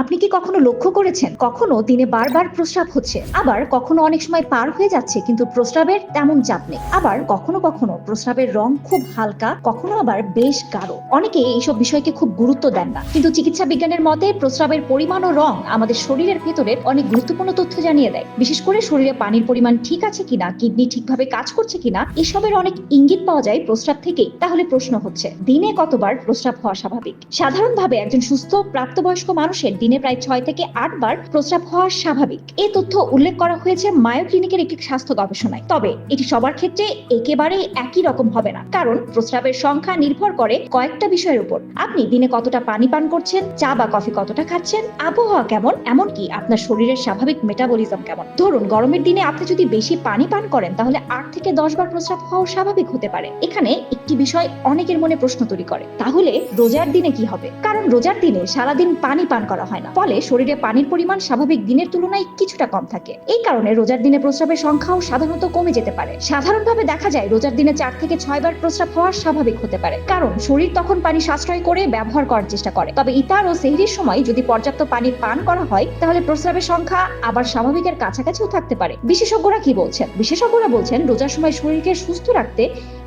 আপনি কি কখনো লক্ষ্য করেছেন কখনো দিনে বারবার প্রস্রাব হচ্ছে, আবার কখনো অনেক সময় পার হয়ে যাচ্ছে কিন্তু প্রস্রাবের তেমন চাপ নেই, আবার কখনো কখনো প্রস্রাবের রং খুব হালকা, কখনো আবার বেশ গাঢ়। অনেকে এইসব বিষয়কে খুব গুরুত্ব দেন না, কিন্তু চিকিৎসা বিজ্ঞানের মতে প্রস্রাবের পরিমাণ ও রং আমাদের শরীরের ভেতরের অনেক গুরুত্বপূর্ণ তথ্য জানিয়ে দেয়। বিশেষ করে শরীরে পানির পরিমাণ ঠিক আছে কিনা, কিডনি ঠিকভাবে কাজ করছে কিনা, এসবের অনেক ইঙ্গিত পাওয়া যায় প্রস্রাব থেকেই। তাহলে প্রশ্ন হচ্ছে, দিনে কতবার প্রস্রাব হওয়া স্বাভাবিক? সাধারণভাবে একজন সুস্থ প্রাপ্তবয়স্ক মানুষের দিনে প্রায় 6 থেকে 8 বার প্রস্রাব হওয়া স্বাভাবিক। এই তথ্য উল্লেখ করা হয়েছে মায়ো ক্লিনিকের একটি স্বাস্থ্য গবেষণায়। তবে এটি সবার ক্ষেত্রে একেবারে একই রকম হবে না, কারণ প্রস্রাবের সংখ্যা নির্ভর করে কয়েকটা বিষয়ের উপর। আপনি দিনে কতটা পানি পান করছেন, চা বা কফি কতটা খাচ্ছেন, আবহাওয়া কেমন, এমনকি আপনার শরীরের স্বাভাবিক মেটাবলিজম কেমন। ধরুন, গরমের দিনে আপনি যদি বেশি পানি পান করেন তাহলে 8 থেকে 10 বার প্রস্রাব হওয়া স্বাভাবিক হতে পারে। এখানে একটি বিষয় অনেকের মনে প্রশ্ন তৈরি করে, তাহলে রোজার দিনে কি হবে? কারণ রোজার দিনে সারাদিন পানি পান করা হয় না, ফলে শরীরে পানির পরিমাণ স্বাভাবিক দিনের তুলনায় কিছুটা কম থাকে। এই কারণে রোজার দিনে প্রস্রাবের সংখ্যাও সাধারণত কমে যেতে পারে। সাধারণভাবে দেখা যায় রোজার দিনে 4 থেকে 6 বার প্রস্রাব হওয়া স্বাভাবিক হতে পারে, কারণ শরীর তখন পানি সাশ্রয় করে ব্যবহার করার চেষ্টা করে। তবে ইফতার ও সেহরির সময় যদি পর্যাপ্ত পানি পান করা হয় তাহলে প্রস্রাবের সংখ্যা আবার স্বাভাবিকের কাছাকাছিও থাকতে পারে। বিশেষজ্ঞরা কি বলছেন? বিশেষজ্ঞরা বলছেন রোজার সময় শরীরকে সুস্থ রাখতে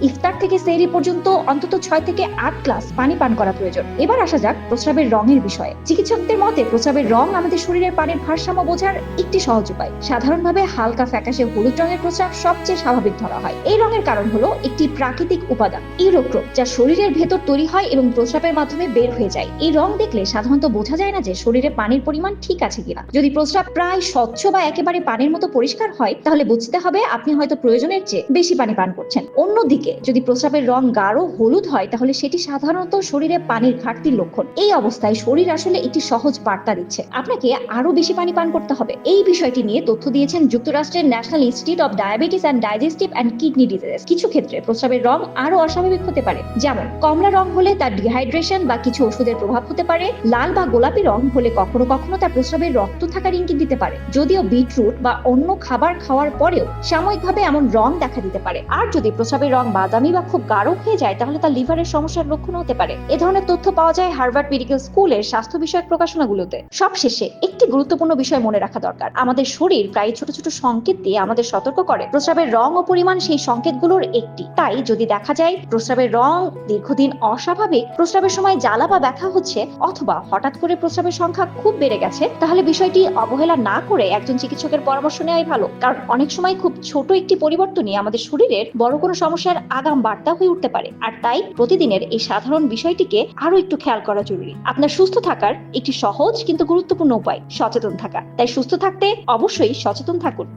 ইফতার থেকে সেহরি পর্যন্ত অন্তত 6 থেকে 8 গ্লাস পানি পান করা প্রয়োজন। এবার আসা যাক প্রস্রাবের রঙের বিষয়ে। চিকিৎসকদের মতে প্রস্রাবের রং আমাদের শরীরের পানির ভারসাম্য বোঝার একটি সহজ উপায়। সাধারণভাবে হালকা ফ্যাকাশে হলুদ রঙের প্রস্রাব সবচেয়ে স্বাভাবিক ধরা হয়। এই রঙের কারণ হলো একটি প্রাকৃতিক উপাদান ইউরোক্রোম, যা শরীরের ভেতর তৈরি হয় এবং প্রস্রাবের মাধ্যমে বের হয়ে যায়। এই রং দেখলে সাধারণত বোঝা যায় না যে শরীরে পানির পরিমাণ ঠিক আছে কিনা। যদি প্রস্রাব প্রায় স্বচ্ছ বা একেবারে পানির মতো পরিষ্কার হয় তাহলে বুঝতে হবে আপনি হয়তো প্রয়োজনের চেয়ে বেশি পানি পান করছেন। অন্যদিকে যদি প্রস্রাবের রং গাঢ় হলুদ হয় তাহলে সেটি সাধারণত শরীরে পানির ঘাটতির লক্ষণ। এই অবস্থায় শরীর আসলে একটি সহজ বার্তা দিচ্ছে, আপনাকে আরো বেশি পানি পান করতে হবে। এই বিষয়টি নিয়ে তথ্য দিয়েছেন যুক্তরাষ্ট্রের national institute of diabetes and digestive and kidney diseases. কিছু ক্ষেত্রে প্রস্রাবের রং আরো অস্বাভাবিক হতে পারে, যেমন কমলা রং হলে তার ডিহাইড্রেশন বা কিছু ওষুধের প্রভাব হতে পারে। লাল বা গোলাপি রং হলে কখনো কখনো তার প্রস্রাবের রক্ত থাকার ইঙ্গিত দিতে পারে, যদিও বিটরুট বা অন্য খাবার খাওয়ার পরেও সাময়িকভাবে এমন রং দেখা দিতে পারে। আর যদি প্রস্রাবের রং বাদামি বা খুব গাঢ় হয়ে যায় তাহলে তার লিভারের সমস্যার লক্ষণ হতে পারে। এ ধরনের তথ্য পাওয়া যায় হার্ভার্ড মেডিকেল স্কুলের স্বাস্থ্য বিষয়ক প্রকাশনাগুলোতে। সবশেষে একটি গুরুত্বপূর্ণ বিষয় মনে রাখা দরকার, আমাদের শরীর প্রায় ছোট ছোট সংকেত দিয়ে আমাদের সতর্ক করে। প্রস্রাবের রং ও পরিমাণ সেই সংকেতগুলোর একটি। তাই যদি দেখা যায় প্রস্রাবের রং দীর্ঘদিন অস্বাভাবিক, প্রস্রাবের সময় জ্বালা বা ব্যথা হচ্ছে, অথবা হঠাৎ করে প্রস্রাবের সংখ্যা খুব বেড়ে গেছে, তাহলে বিষয়টি অবহেলা না করে একজন চিকিৎসকের পরামর্শ নেওয়াই ভালো। কারণ অনেক সময় খুব ছোট একটি পরিবর্তনই আমাদের শরীরের বড় কোনো সমস্যার আগাম বার্তা হয়ে উঠতে পারে। আর তাই প্রতিদিনের এই সাধারণ বিষয়টিকে আরো একটু খেয়াল করা জরুরি। আপনার সুস্থ থাকার একটি সহজ কিন্তু গুরুত্বপূর্ণ উপায় সচেতন থাকা। তাই সুস্থ থাকতে অবশ্যই সচেতন থাকুন।